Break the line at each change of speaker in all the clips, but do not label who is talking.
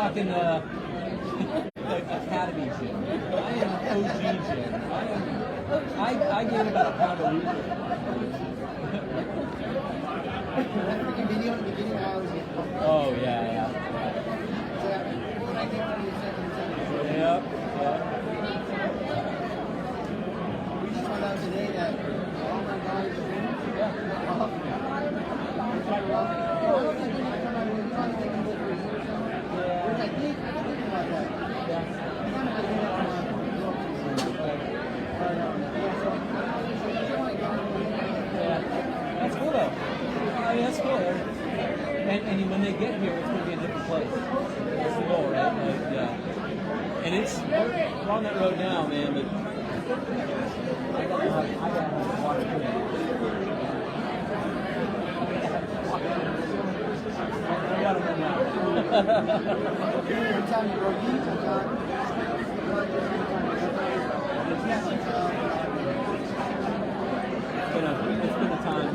talking Academy gym. I am OG gym. I gain about a pound a week. Oh yeah. Yep.
We just found out today that all my guys
That's cool though. I mean, that's cool. And when they get here, it's going to be a different place. That's the goal, right? Like, yeah. And we're on that road now, man, but I got to have water for that. I got to run now.
every time you go eat,
It's been a time.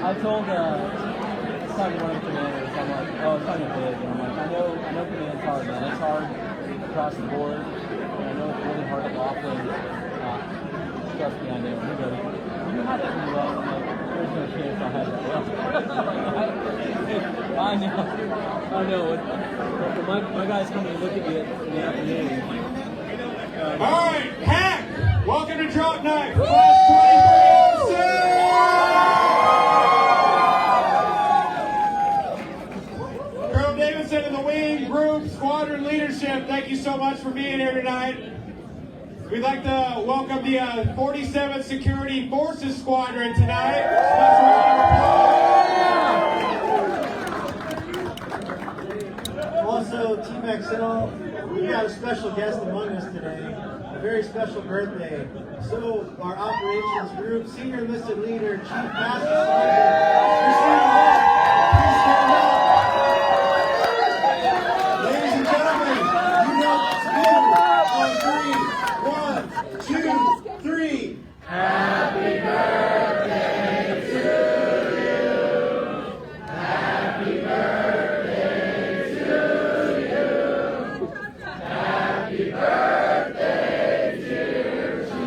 I told I was talking to one of the commanders, I'm like, oh, it's kind of big, and I'm like, I know command's hard, man. It's hard across the board, and I know it's really hard at Laughlin. Trust me, I know. He goes, you had that really well. I'm like, there's no chance I had that well. I know. My guys coming to look at me in the afternoon.
All right, Hack, welcome to Drop Night, class 2306. Colonel Davidson and the wing, group, squadron leadership, thank you so much for being here tonight. We'd like to welcome the 47th Security Forces Squadron tonight.
Also, Team XL, we've got a special guest among us today, a very special birthday. So, our operations group, senior enlisted leader, Chief Master Sergeant, ladies and gentlemen, you know it's good on 3, 1, 2, 3. Happy birthday to you. Happy birthday to you. Happy birthday, dear Chief.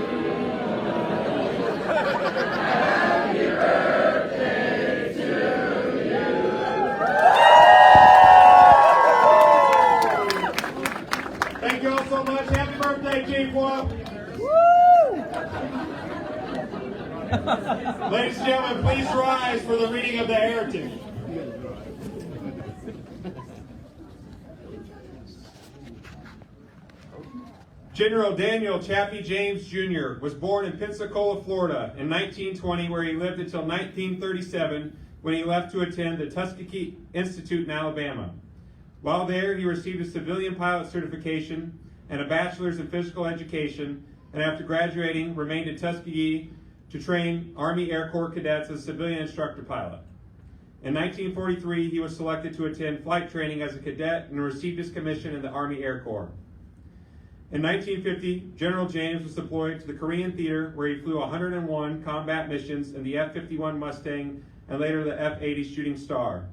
Happy birthday to you.
Thank you all so much. Happy birthday, Chief Wolf. Ladies and gentlemen, please rise for the reading of the heritage. General Daniel Chappie James Jr. was born in Pensacola, Florida in 1920, where he lived until 1937, when he left to attend the Tuskegee Institute in Alabama. While there, he received a civilian pilot certification and a bachelor's in physical education, and after graduating, remained in Tuskegee to train Army Air Corps cadets as a civilian instructor pilot. In 1943, he was selected to attend flight training as a cadet and received his commission in the Army Air Corps. In 1950, General James was deployed to the Korean theater, where he flew 101 combat missions in the F-51 Mustang and later the F-80 Shooting Star.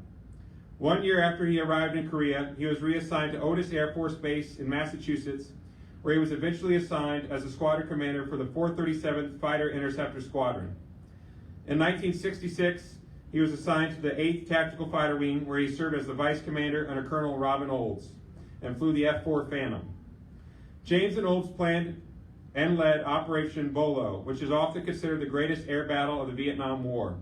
1 year after he arrived in Korea, he was reassigned to Otis Air Force Base in Massachusetts, where he was eventually assigned as a squadron commander for the 437th Fighter Interceptor Squadron. In 1966, he was assigned to the 8th Tactical Fighter Wing, where he served as the vice commander under Colonel Robin Olds, and flew the F-4 Phantom. James and Olds planned and led Operation Bolo, which is often considered the greatest air battle of the Vietnam War,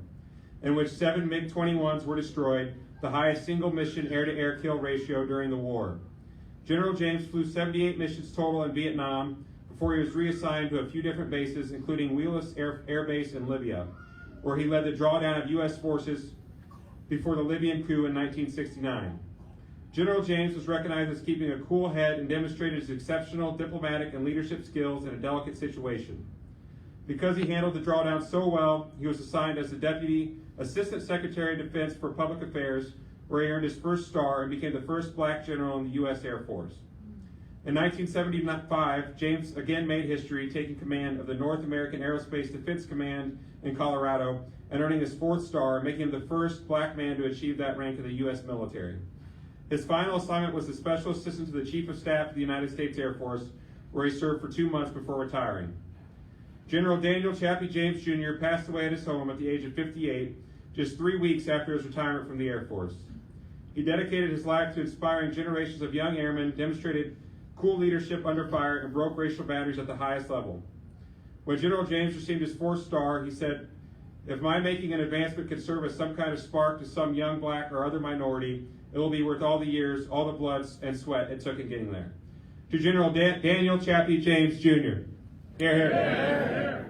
in which 7 MiG-21s were destroyed, the highest single mission air-to-air kill ratio during the war. General James flew 78 missions total in Vietnam before he was reassigned to a few different bases, including Wheelus Air Base in Libya, where he led the drawdown of U.S. forces before the Libyan coup in 1969. General James was recognized as keeping a cool head and demonstrated his exceptional diplomatic and leadership skills in a delicate situation. Because he handled the drawdown so well, he was assigned as the Deputy Assistant Secretary of Defense for Public Affairs, where he earned his first star and became the first black general in the U.S. Air Force. In 1975, James again made history, taking command of the North American Aerospace Defense Command in Colorado and earning his 4th star, making him the first black man to achieve that rank in the U.S. military. His final assignment was as Special Assistant to the Chief of Staff of the United States Air Force, where he served for 2 months before retiring. General Daniel Chappie James Jr. passed away at his home at the age of 58, just 3 weeks after his retirement from the Air Force. He dedicated his life to inspiring generations of young airmen, demonstrated cool leadership under fire, and broke racial boundaries at the highest level. When General James received his 4th star, he said, "If my making an advancement could serve as some kind of spark to some young black or other minority, it will be worth all the years, all the blood and sweat it took in getting there." To General Daniel Chappie James Jr. Here, here.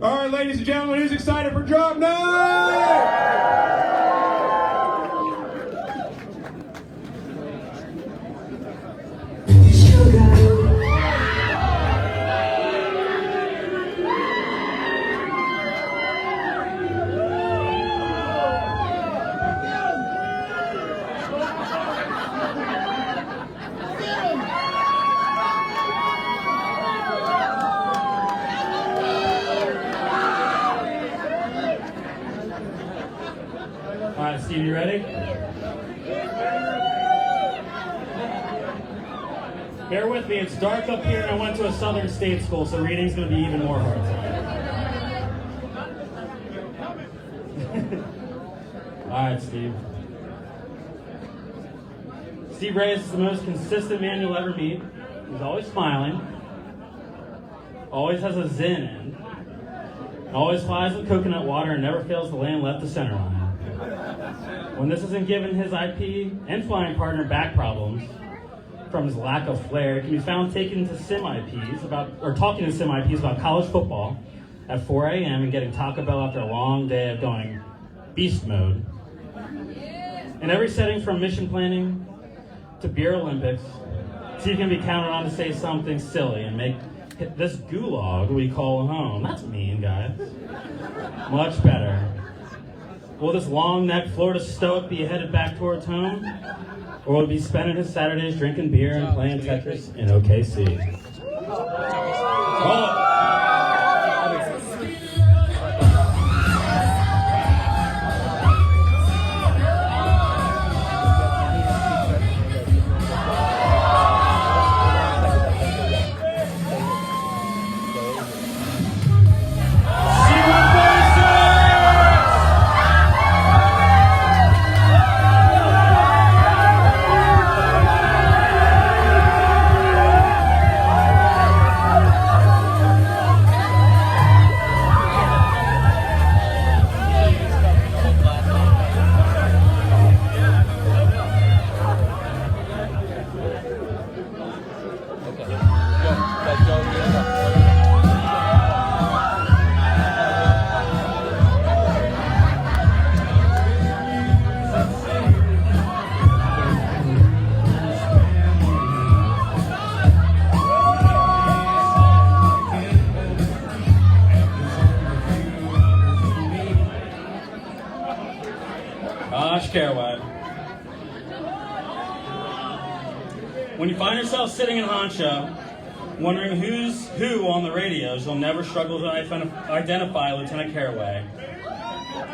All right, ladies and gentlemen, who's excited for drum night?
All right, Steve, you ready? Bear with me, it's dark up here and I went to a southern state school, so reading's going to be even more hard tonight. All right, Steve. Steve Reyes is the most consistent man you'll ever meet. He's always smiling, always has a zen end, always flies with coconut water and never fails to land left to center line. When this isn't giving his IP and flying partner back problems from his lack of flair, it can be found talking to sim IPs about college football at 4 a.m. and getting Taco Bell after a long day of going beast mode. In every setting from mission planning to beer Olympics, Steve can be counted on to say something silly and make this gulag we call home. That's mean, guys. Much better. Will this long-necked Florida stoic be headed back towards home? Or will he be spending his Saturdays drinking beer and playing Tetris in OKC? Oh. When you find yourself sitting in Honcho, wondering who's who on the radios, you'll never struggle to identify Lieutenant Caraway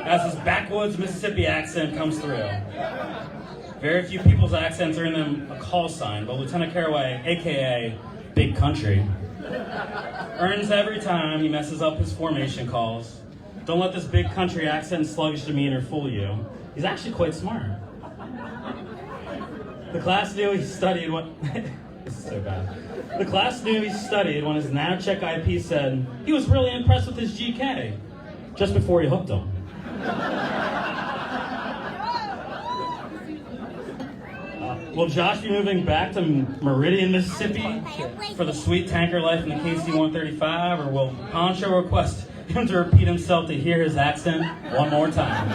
as his backwoods Mississippi accent comes through. Very few people's accents are in them a call sign, but Lieutenant Caraway, aka Big Country, earns every time he messes up his formation calls. Don't let this Big Country accent and sluggish demeanor fool you. He's actually quite smart. The class knew he studied what... This is so bad. The class knew he studied when his NavCheck IP said he was really impressed with his GK just before he hooked him. Will Josh be moving back to Meridian, Mississippi for the sweet tanker life in the KC-135, or will Poncho request him to repeat himself to hear his accent one more time?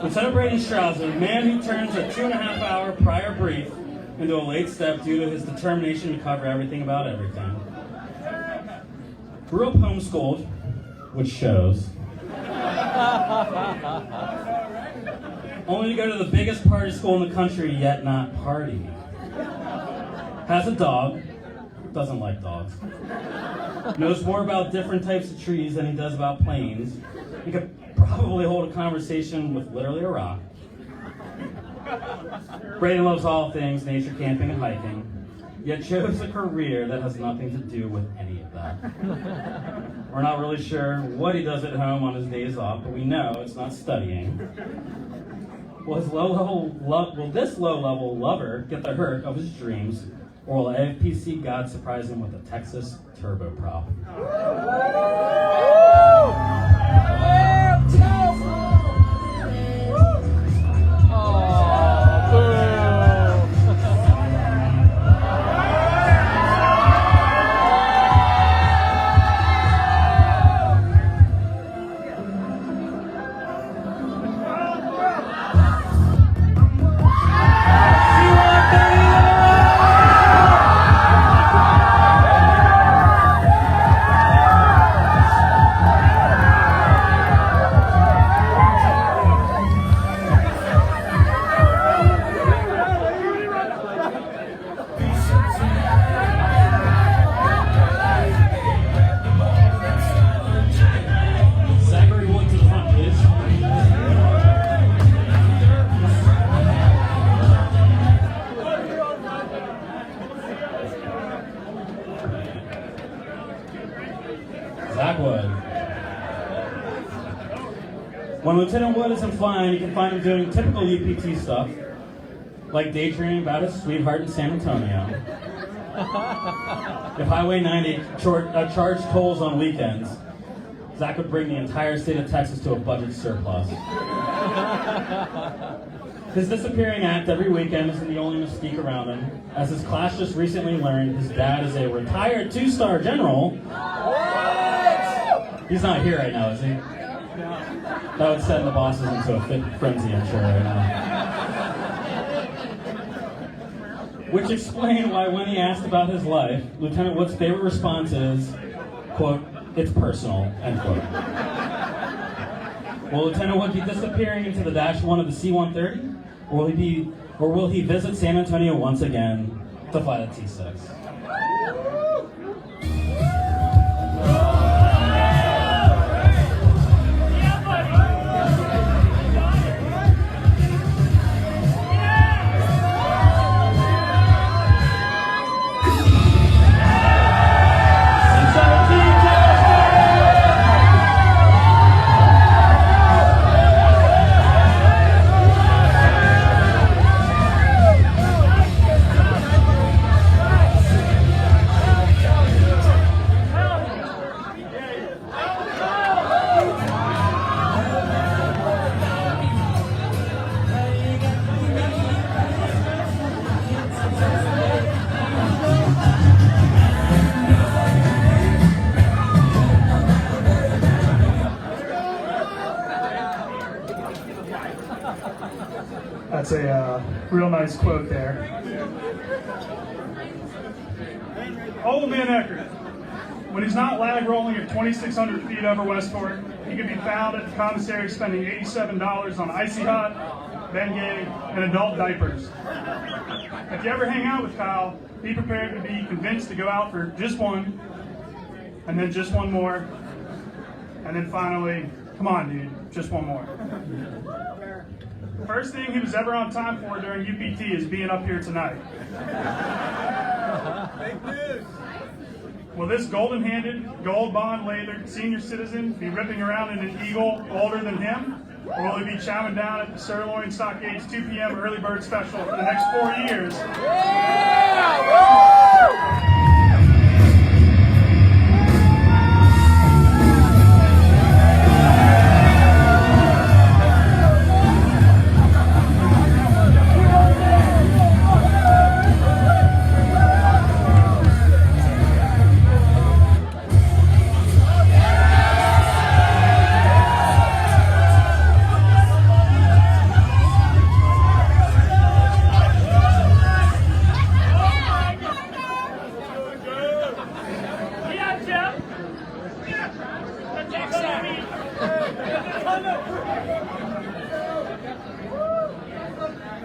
Lieutenant Brady Strouser, man who turns a 2.5-hour prior brief into a late step due to his determination to cover everything about everything. Grew up homeschooled, which shows. Only to go to the biggest party school in the country, yet not party. Has a dog, doesn't like dogs. Knows more about different types of trees than he does about planes. He could probably hold a conversation with literally a rock. Brayden loves all things nature, camping, and hiking, yet chose a career that has nothing to do with any of that. We're not really sure what he does at home on his days off, but we know it's not studying. Will this low-level lover get the hurt of his dreams, or will AFPC God surprise him with a Texas turboprop? When Lieutenant Wood isn't flying, you can find him doing typical UPT stuff, like daydreaming about his sweetheart in San Antonio. If Highway 90 charged tolls on weekends, Zach would bring the entire state of Texas to a budget surplus. His disappearing act every weekend isn't the only mystique around him. As his class just recently learned, his dad is a retired 2-star general. He's not here right now, is he? That would send the bosses into a fit frenzy, I'm sure, right now. Which explained why when he asked about his life, Lieutenant Wood's favorite response is, quote, "It's personal," end quote. Will Lieutenant Wood be disappearing into the Dash 1 of the C-130? Or will he visit San Antonio once again to fly the T-6?
That's a real nice quote there. Old man Eckert, when he's not lag rolling at 2,600 feet over Westport, he can be found at the commissary spending $87 on Icy Hot, Bengay, and adult diapers. If you ever hang out with Kyle, be prepared to be convinced to go out for just one, and then just one more, and then finally, come on dude, just one more. First thing he was ever on time for during UPT is being up here tonight. Will this golden-handed, gold-bond-lathered senior citizen be ripping around in an Eagle older than him? Or will he be chowing down at the Sirloin Stockades 2 p.m. early bird special for the next 4 years?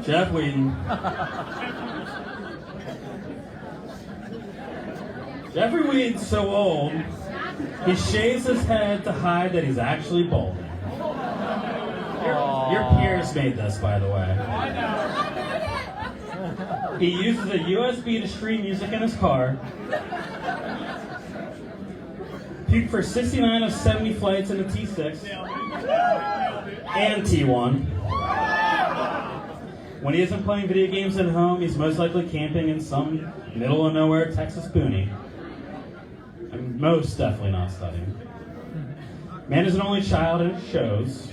Jeff Whedon. Jeffrey Whedon's so old, he shaves his head to hide that he's actually balding. Your peers made this, by the way. He uses a USB to stream music in his car. Puked for 69 of 70 flights in the T6 and T1. When he isn't playing video games at home, he's most likely camping in some middle of nowhere Texas boonies. I'm most definitely not studying. Man is an only child and it shows.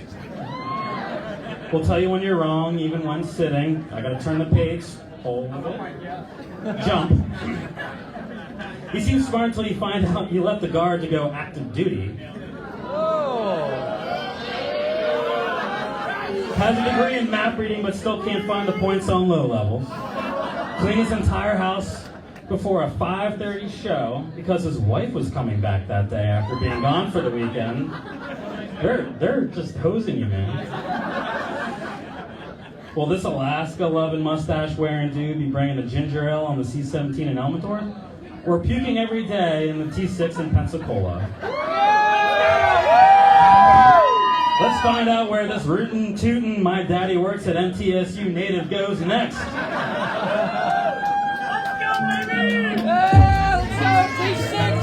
We'll tell you when you're wrong, even when sitting. I gotta turn the page, hold it, jump. He seems smart until you find out he left the guard to go active duty. Has a degree in map reading but still can't find the points on low levels. Cleaned his entire house before a 5:30 show because his wife was coming back that day after being gone for the weekend. They're just hosing you, man. Will this Alaska-loving mustache-wearing dude be bringing the ginger ale on the C-17 in Elmendorf? Or puking every day in the T6 in Pensacola? Let's find out where this rootin' tootin' my daddy works at NTSU native goes next.
Let's go, baby! Let's go, T6!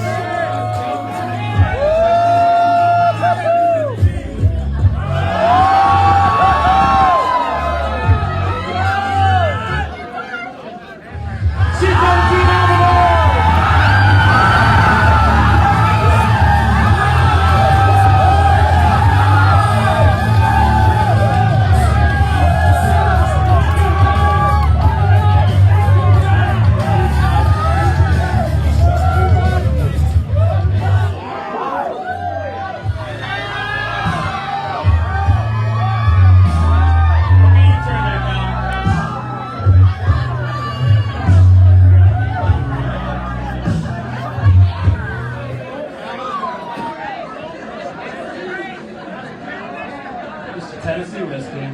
Tennessee whiskey,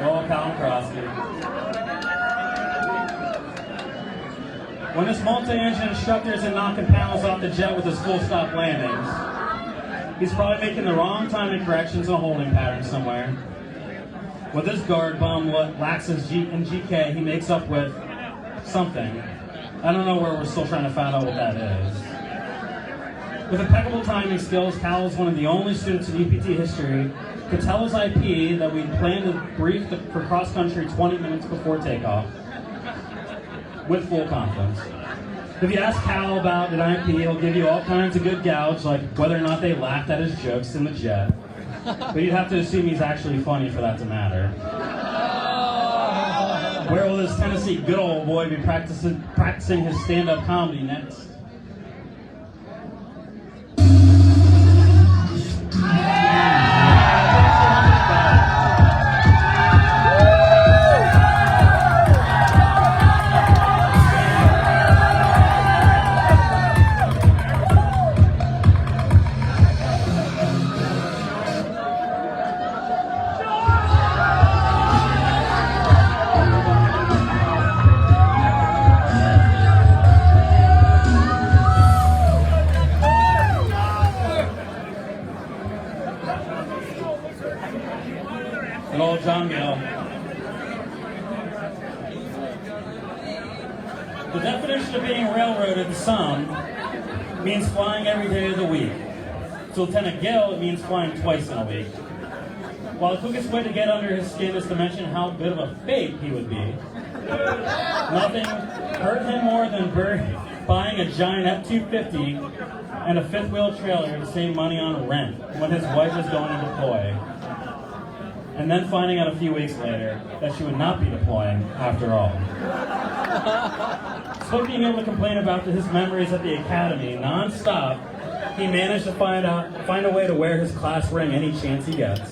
Royal Colin Crosby. When this multi-engine instructor isn't knocking panels off the jet with his full-stop landings, he's probably making the wrong timing corrections in a holding pattern somewhere. With this guard bum lacks his GK, he makes up with something. I don't know where we're still trying to find out what that is. With impeccable timing skills, Cal is one of the only students in UPT history to tell his IP that we planned to brief for cross-country 20 minutes before takeoff, with full confidence. If you ask Cal about an IP, he'll give you all kinds of good gouge, like whether or not they laughed at his jokes in the jet. But you'd have to assume he's actually funny for that to matter. Where will this Tennessee good old boy be practicing his stand-up comedy next? Good old John Gill. The definition of being railroaded to some means flying every day of the week. To Lieutenant Gill, it means flying twice in a week. While the quickest way to get under his skin is to mention how good of a fake he would be, nothing hurt him more than buying a giant F-250 and a fifth-wheel trailer to save money on rent when his wife was going to deploy. And then finding out a few weeks later that she would not be deploying after all. Despite being able to complain about his memories at the academy non-stop, he managed to find a way to wear his class ring any chance he gets.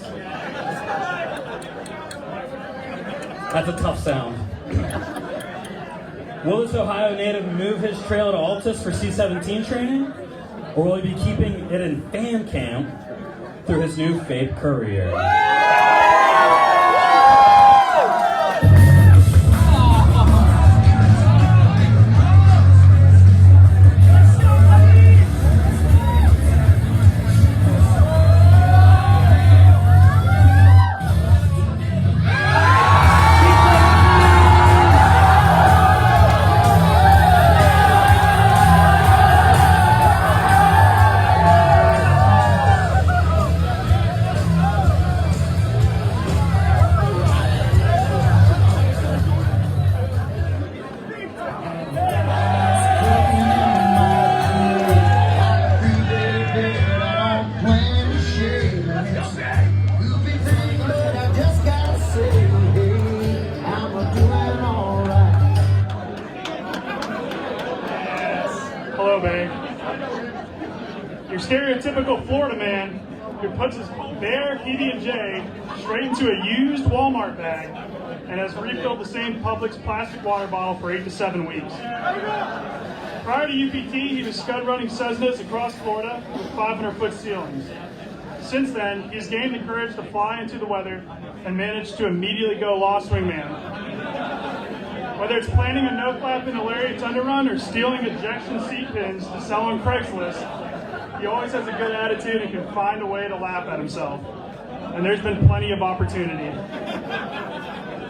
That's a tough sound. Will this Ohio native move his trailer to Altus for C-17 training? Or will he be keeping it in fan camp
through his new FAPE career.
Hello, babe. Your stereotypical Florida man who puts his bare PB&J straight into a used Walmart bag and has refilled the same Publix plastic water bottle for 8 to 7 weeks. Prior to UPT, he was scud running Cessnas across Florida with 500-foot ceilings. Since then, he's gained the courage to fly into the weather and managed to immediately go law swingman. Whether it's planning a no-flap in a Lariat's underrun or stealing ejection seat pins to sell on Craigslist, he always has a good attitude and can find a way to laugh at himself. And there's been plenty of opportunity.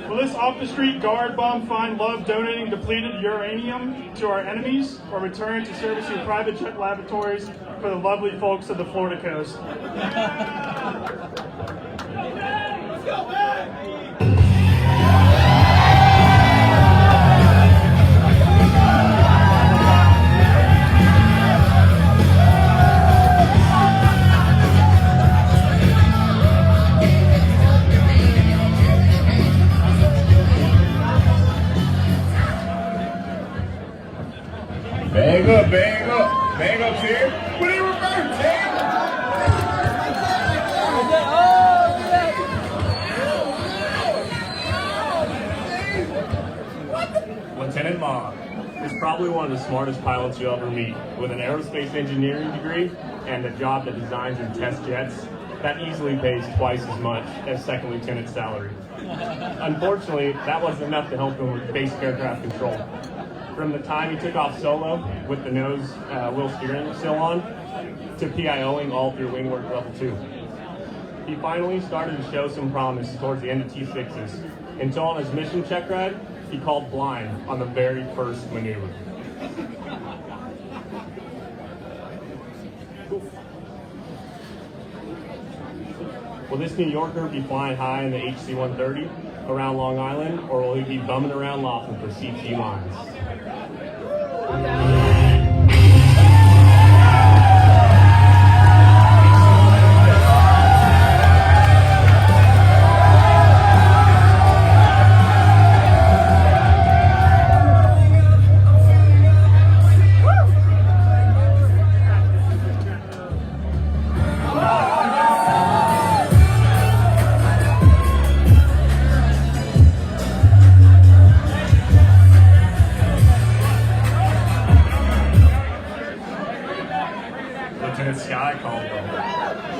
Will this off-the-street guard bum find love donating depleted uranium to our enemies, or return to servicing private jet laboratories for the lovely folks of the Florida coast?
Let's go, man!
Bang up here. What do you reverse,
Lieutenant Ma is probably one of the smartest pilots you'll ever meet. With an aerospace engineering degree and a job that designs and tests jets, that easily pays twice as much as second lieutenant's salary. Unfortunately, that wasn't enough to help him with basic aircraft control. From the time he took off solo with the nose wheel steering still on, to PIOing all through wing work level 2. He finally started to show some promise towards the end of T6s, until on his mission check ride, he called blind on the very first maneuver. Will this New Yorker be flying high in the HC-130 around Long Island, or will he be bumming around Laughlin for CT lines?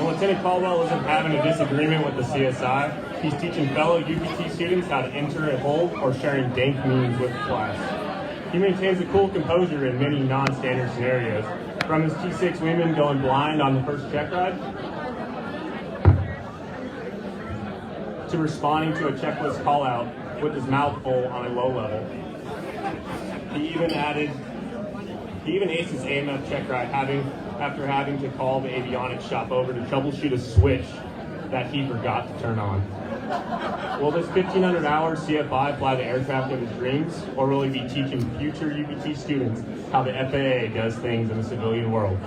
Lieutenant Caldwell isn't having a disagreement with the CSI. He's teaching fellow UPT students how to enter and hold, or sharing dank memes with the class. He maintains a cool composure in many non-standard scenarios, from his T6 wingman going blind on the first check ride, to responding to a checklist call-out with his mouth full on a low level. He even aced his AMF check ride after having to call the avionics shop over to troubleshoot a switch that he forgot to turn on. Will this 1,500-hour CFI fly the aircraft of his dreams, or will he be teaching future UPT students how the FAA does things in the civilian world?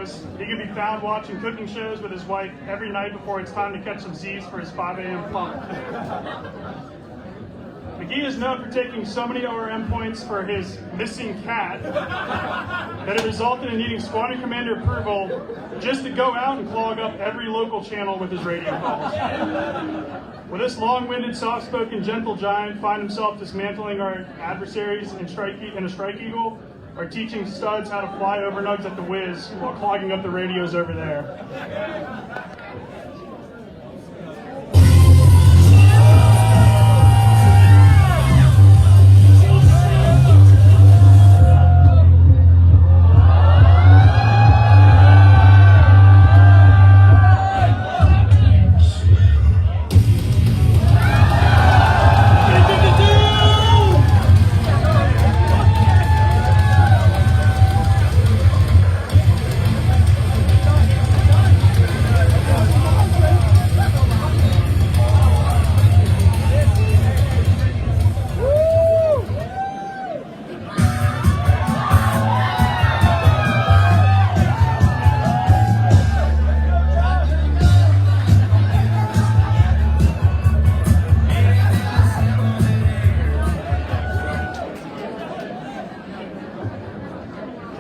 shows. He can be found watching cooking shows with his wife every night before it's time to catch some Z's for his 5 a.m. pump. McGee is known for taking so many ORM points for his missing cat that it resulted in needing squadron commander approval just to go out and clog up every local channel with his radio calls. Will this long-winded, soft-spoken, gentle giant find himself dismantling our adversaries in a Strike Eagle, or teaching studs how to fly over nugs at the whiz while clogging up the radios over there?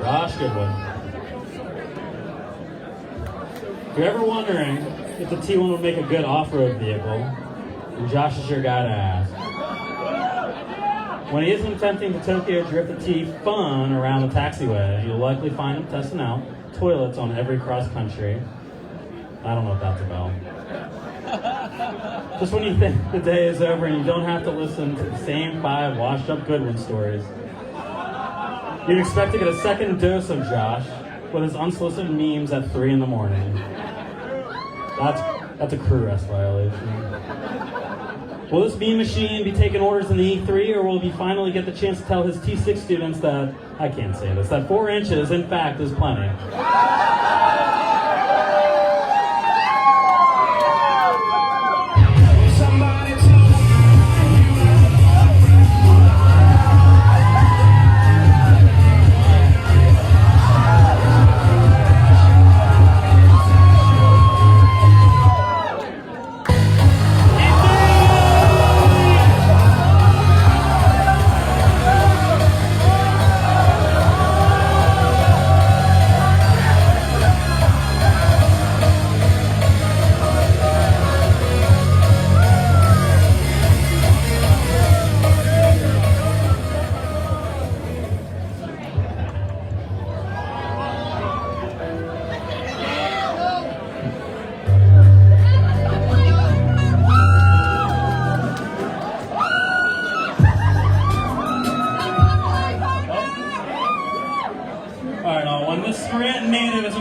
Josh, good one. If you're ever wondering if the T1 would make a good off-road vehicle, then Josh is your guy to ask. When he isn't attempting to Tokyo Drift the T fun around the taxiway, you'll likely find him testing out toilets on every cross-country. I don't know what that's about. Just when you think the day is over and you don't have to listen to the same 5 washed-up Goodwin stories, you'd expect to get a second dose of Josh with his unsolicited memes at 3 in the morning. That's a crew arrest violation. Will this meme machine be taking orders in the E3, or will he finally get the chance to tell his T6 students that, I can't say this, that 4 inches, in fact, is plenty?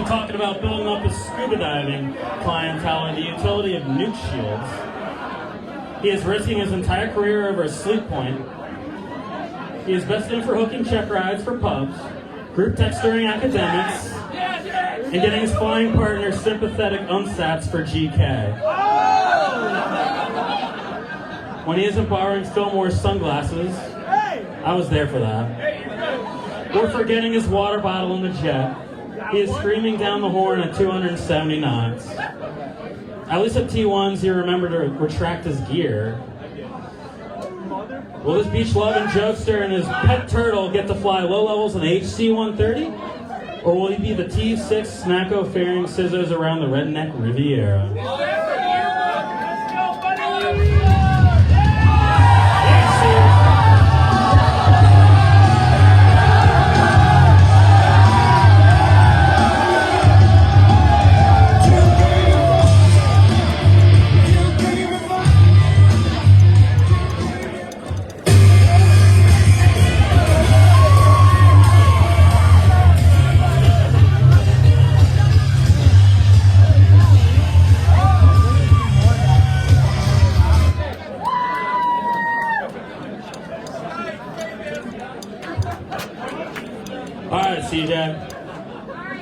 Talking about building up his scuba diving clientele and the utility of nuke shields. He is risking his entire career over a sleep point. He is best known for hooking check rides for pubs, group text during academics, and getting his flying partner sympathetic unsats for GK. When he isn't borrowing Fillmore's sunglasses, I was there for that. Or for getting his water bottle in the jet. He is screaming down the horn at 270 knots. At least at T1s, he remembered to retract his gear. Will this beach-loving jokester and his pet turtle get to fly low levels in the HC-130? Or will he be the T6 snacko faring scissors around the redneck Riviera?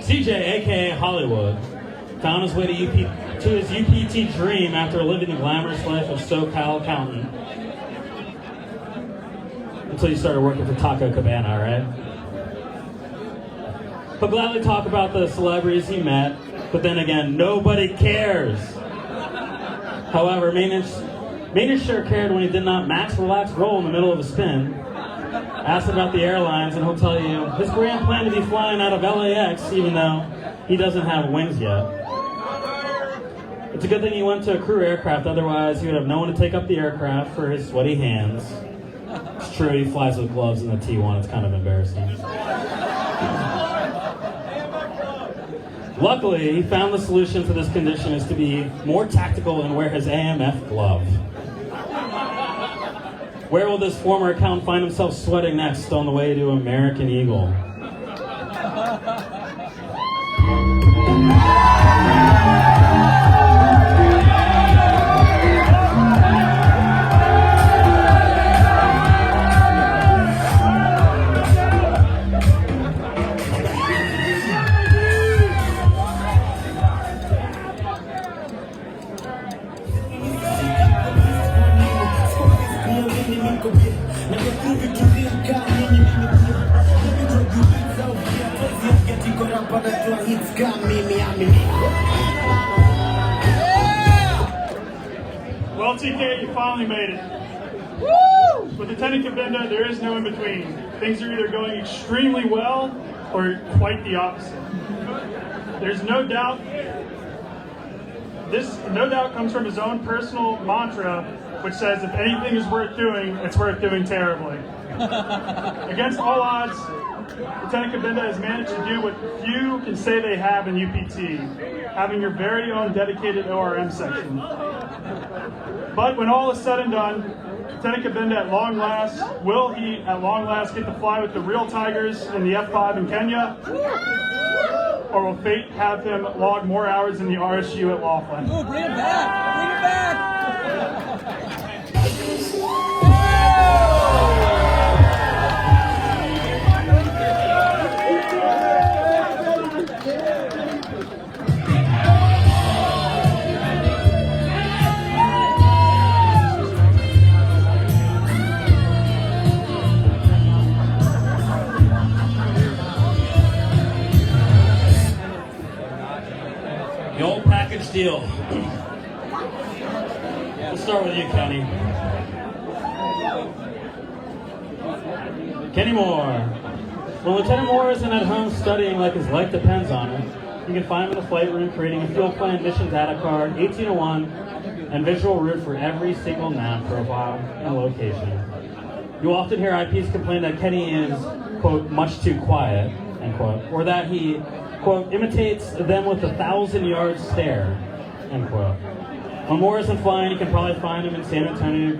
CJ, aka Hollywood, found his way to his UPT dream after living the glamorous life of SoCal accountant. Until you started working for Taco Cabana, right? He'll gladly talk about the celebrities he met, but then again, nobody cares. However, Maintenance sure cared when he did not max relax roll in the middle of a spin. Ask about the airlines and he'll tell you his grand plan to be flying out of LAX even though he doesn't have wings yet. It's a good thing he went to a crew aircraft, otherwise he would have no one to take up the aircraft for his sweaty hands. It's true, he flies with gloves in the T1, it's kind of embarrassing. Luckily, he found the solution to this condition is to be more tactical and wear his AMF glove. Where will this former accountant find himself sweating next on the way to American Eagle?
Well, TK, you finally made it. Woo! With Lieutenant Kabinda, there is no in between. Things are either going extremely well or quite the opposite. There's no doubt. This no doubt comes from his own personal mantra, which says if anything is worth doing, it's worth doing terribly. Against all odds, Lieutenant Kabinda has managed to do what few can say they have in UPT, having your very own dedicated ORM section. But when all is said and done, Lieutenant Kabinda at long last, will he at long last get to fly with the real Tigers in the F5 in Kenya? Or will fate have him log more hours in the RSU at Laughlin?
Ooh, bring it back! Bring it back!
The old package deal. We'll start with you, Kenny. Kenny Moore. When Lieutenant Moore isn't at home studying like his life depends on it, you can find him in the flight room creating a fuel plan mission data card, 1801, and visual route for every single nav profile and location. You often hear IPs complain that Kenny is, quote, much too quiet, end quote, or that he, quote, imitates them with 1,000-yard stare, end quote. When Moore isn't flying, you can probably find him in San Antonio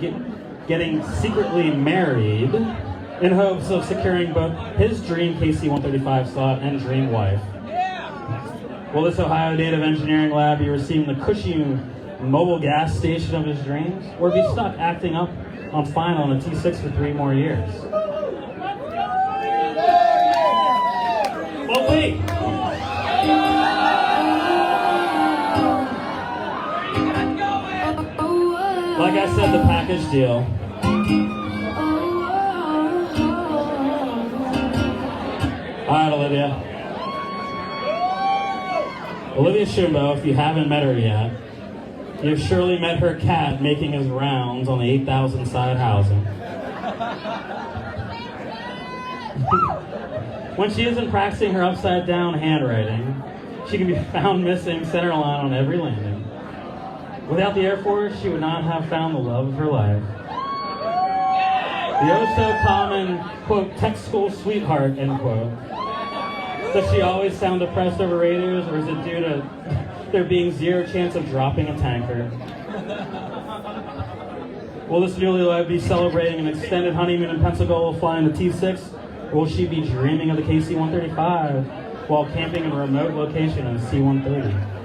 getting secretly married in hopes of securing both his dream KC-135 slot and dream wife. Will this Ohio Native Engineering Lab be receiving the cushy mobile gas station of his dreams, or be stuck acting up on final on a T6 for 3 more years? Well, wait. Like I said, the package deal. All right, Olivia. Olivia Schimbo, if you haven't met her yet, you've surely met her cat making his rounds on the 8,000 side housing. When she isn't practicing her upside down handwriting, she can be found missing center line on every landing. Without the Air Force, she would not have found the love of her life. The oh-so-common, quote, tech school sweetheart, end quote. Does she always sound depressed over radios, or is it due to there being zero chance of dropping a tanker? Will this newlywed be celebrating an extended honeymoon in Pensacola flying the T6, or will she be dreaming of the KC-135 while camping in a remote location in the C-130?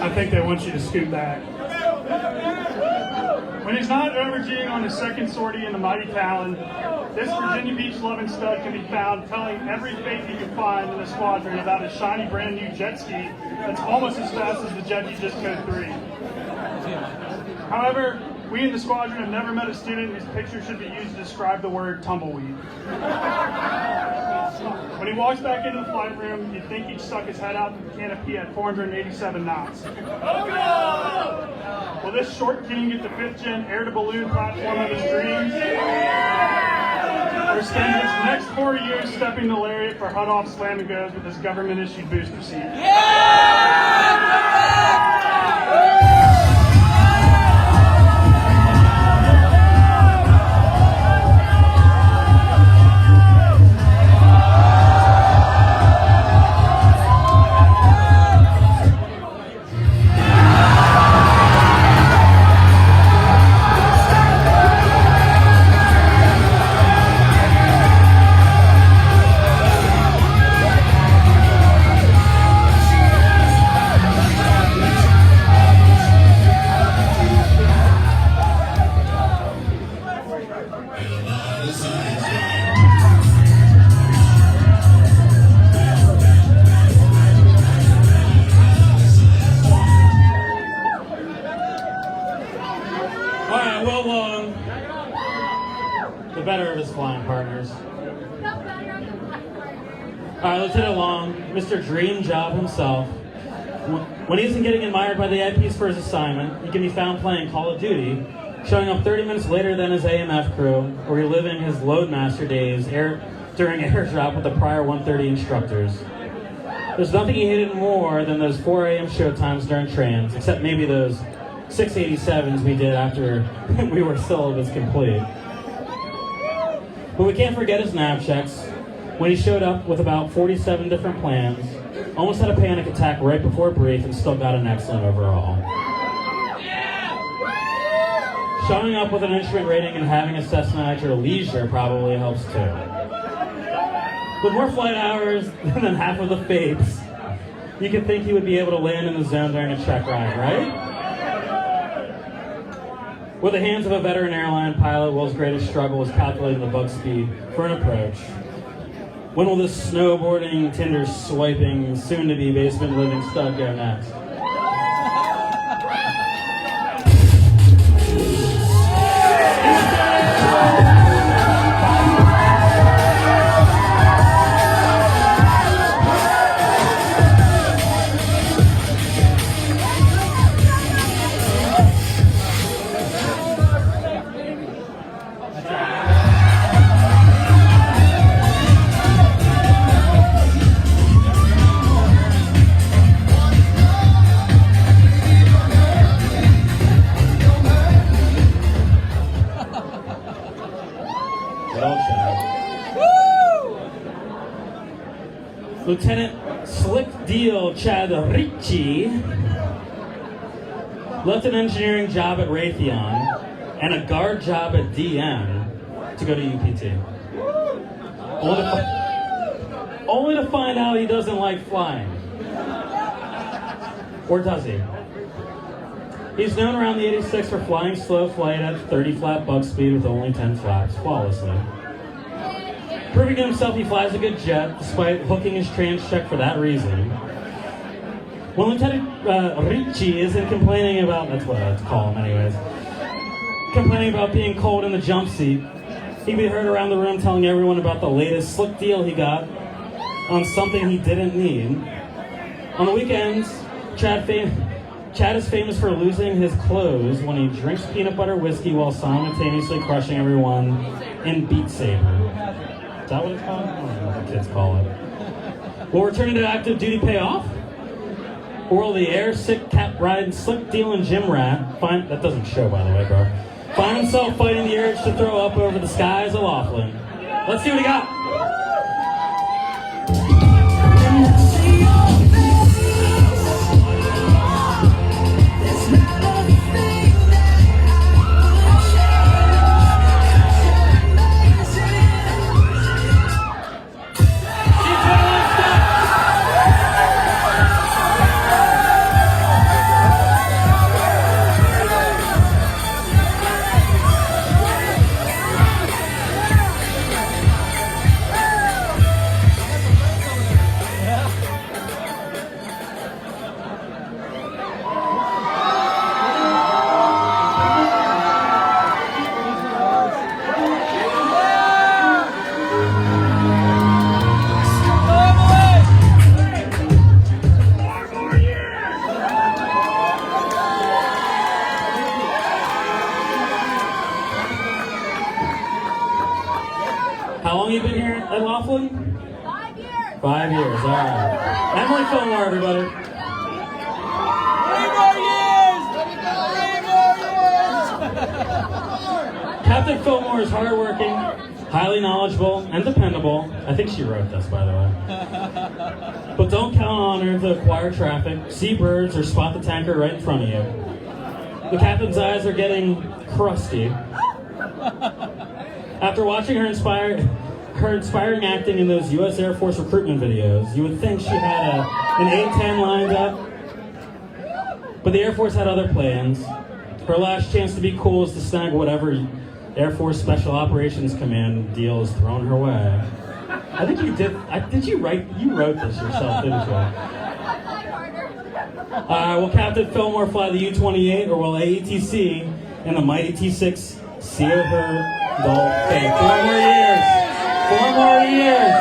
I think they want you to scoot back. When he's not overgeeing on his second sortie in the Mighty Talon, this Virginia Beach loving stud can be found telling every fake he can find in the squadron about his shiny brand new jet ski that's almost as fast as the jet he just code 3. However, we in the squadron have never met a student whose picture should be used to describe the word tumbleweed. When he walks back into the flight room, you'd think he'd stuck his head out the canopy at 487 knots. Will this short king get the 5th gen air-to-balloon platform of his dreams? Or spend his next 4 years stepping the lariat for hut-off slam and goes with his government-issued booster seat?
The better of his flying partners. Alright, Lieutenant Long, Mr. Dream Job himself. When he isn't getting admired by the IPs for his assignment, he can be found playing Call of Duty, showing up 30 minutes later than his AMF crew, or reliving his Loadmaster days during airdrop with the prior 130 instructors. There's nothing he hated more than those 4 a.m. showtimes during trans, except maybe those 687s we did after we were syllabus complete. But we can't forget his nav checks, when he showed up with about 47 different plans, almost had a panic attack right before brief, and still got an excellent overall. Showing up with an instrument rating and having a Cessna at your leisure probably helps too. With more flight hours than half of the Fates, you could think he would be able to land in the zone during a check ride, right? With the hands of a veteran airline pilot, Will's greatest struggle was calculating the bug speed for an approach. When will this snowboarding, Tinder swiping, soon-to-be basement living stud go next? Lieutenant Slick Deal Chad Ricci left an engineering job at Raytheon and a guard job at DM to go to UPT. Only to find out he doesn't like flying. Or does he? He's known around the 86 for flying slow flight at 30 flat bug speed with only 10 flaps flawlessly. Proving to himself he flies a good jet, despite hooking his trans check for that reason. When Lieutenant Ricci isn't complaining about, that's what I'd call him anyways, complaining about being cold in the jump seat, he'd be heard around the room telling everyone about the latest slick deal he got on something he didn't need. On the weekends, Chad is famous for losing his clothes when he drinks peanut butter whiskey while simultaneously crushing everyone in Beat Saber. Is that what it's called? I don't know what the kids call it. Will returning to active duty pay off? Or will the air sick cap riding slick dealing gym rat find, that doesn't show by the way, bro, find himself fighting the urge to throw up over the skies of Laughlin? Let's see what he got. roughly?
5 years.
5 years, all right. Emily Fillmore, everybody.
3 more years. 3 more years.
Captain Fillmore is hardworking, highly knowledgeable, and dependable. I think she wrote this, by the way. But don't count on her to acquire traffic, see birds, or spot the tanker right in front of you. The captain's eyes are getting crusty. After watching her inspiring acting in those U.S. Air Force recruitment videos, you would think she had an A-10 lined up. But the Air Force had other plans. Her last chance to be cool is to snag whatever Air Force Special Operations Command deal is thrown her way. I think you did. You wrote this yourself, didn't you? Will Captain Fillmore fly the U-28, or will AETC and the mighty T-6 seal her dull fate? 4 more years. 4 more years.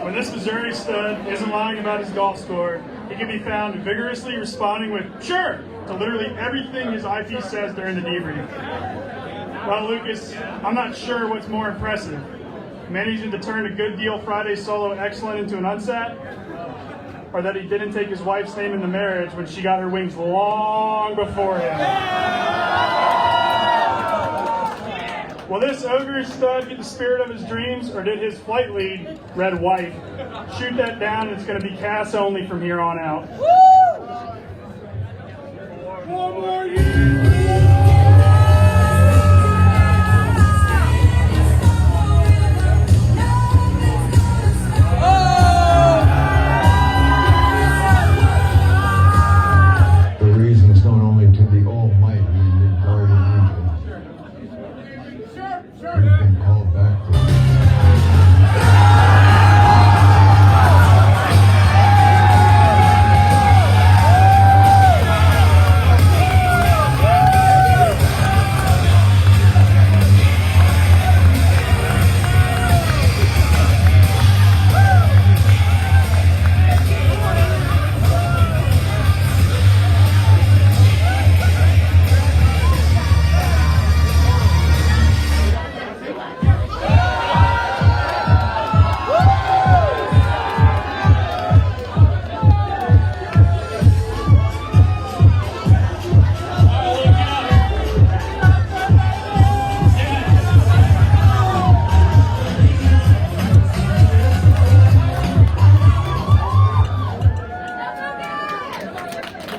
When this Missouri stud isn't lying about his golf score, he can be found vigorously responding with "sure" to literally everything his IP says during the debrief. Well, Lucas, I'm not sure what's more impressive. Managing to turn a good deal Friday solo excellent into an unsat, or that he didn't take his wife's name in the marriage when she got her wings long before him. Will this ogre stud get the spirit of his dreams, or did his flight lead, Red White, shoot that down and it's going to be Cass only from here on out? One more year!
The reason is known only to the Almighty and guardian angel. We've been called back to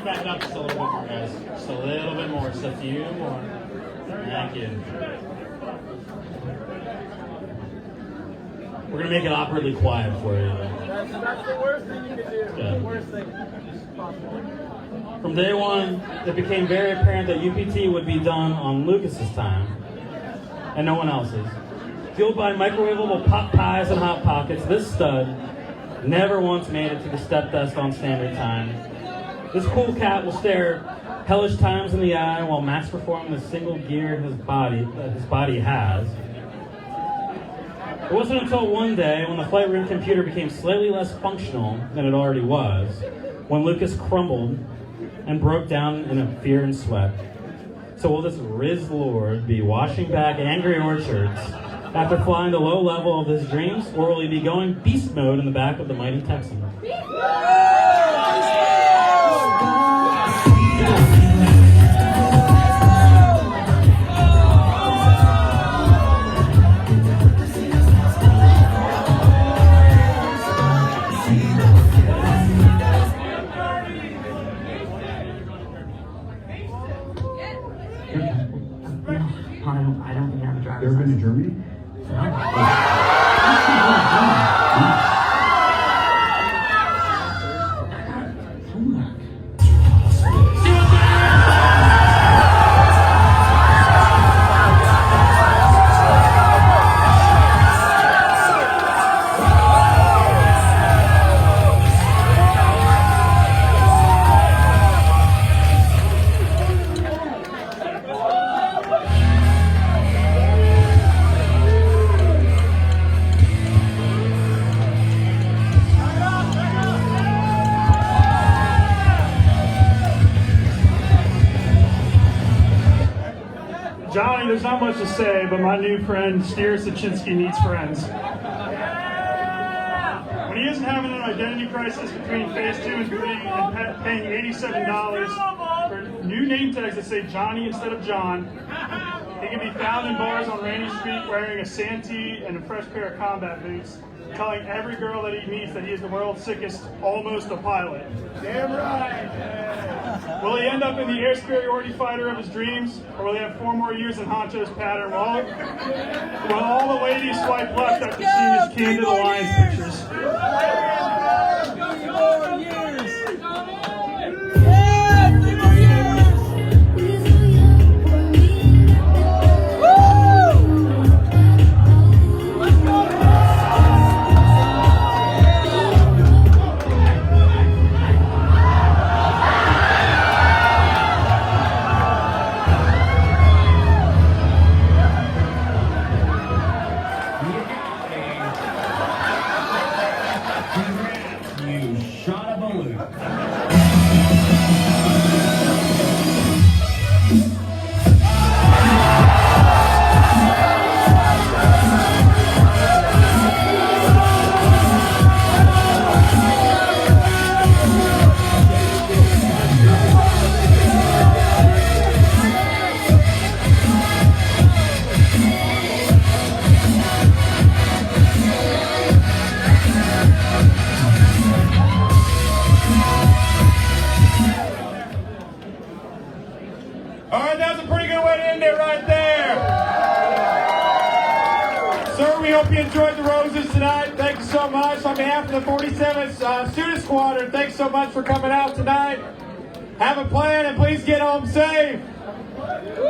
Back it up just a little bit more, guys. Just a little bit more. Just a few more. Thank you. We're going to make it awkwardly quiet for you.
That's the worst thing you can do.
Good.
The worst thing possible.
From day one, it became very apparent that UPT would be done on Lucas's time and no one else's. Fueled by microwavable pot pies and hot pockets, this stud never once made it to the step test on standard time. This cool cat will stare hellish times in the eye while max performing the single gear his body has. It wasn't until one day when the flight room computer became slightly less functional than it already was, when Lucas crumbled and broke down in a fear and sweat. So will this Riz Lord be washing back angry orchards after flying the low level of his dreams, or will he be going beast mode in the back of the mighty Texan?
there's not much to say, but my new friend Steer Sachinsky needs friends. When he isn't having an identity crisis between phase 2 and 3 and paying $87 for new name tags that say Johnny instead of John, he can be found in bars on Rainy Street wearing a Santee and a fresh pair of combat boots, telling every girl that he meets that he is the world's sickest, almost a pilot.
Damn right.
Will he end up in the air superiority fighter of his dreams, or will he have 4 more years in Honcho's pattern while all the ladies swipe left after seeing his Candid Alliance pictures?
You shot a balloon.
All right, that's a pretty good way to end it right there. Sir, we hope you enjoyed the roses tonight. Thank you so much. On behalf of the 47th Student Squadron, thanks so much for coming out tonight. Have a plan and please get home safe. Woo!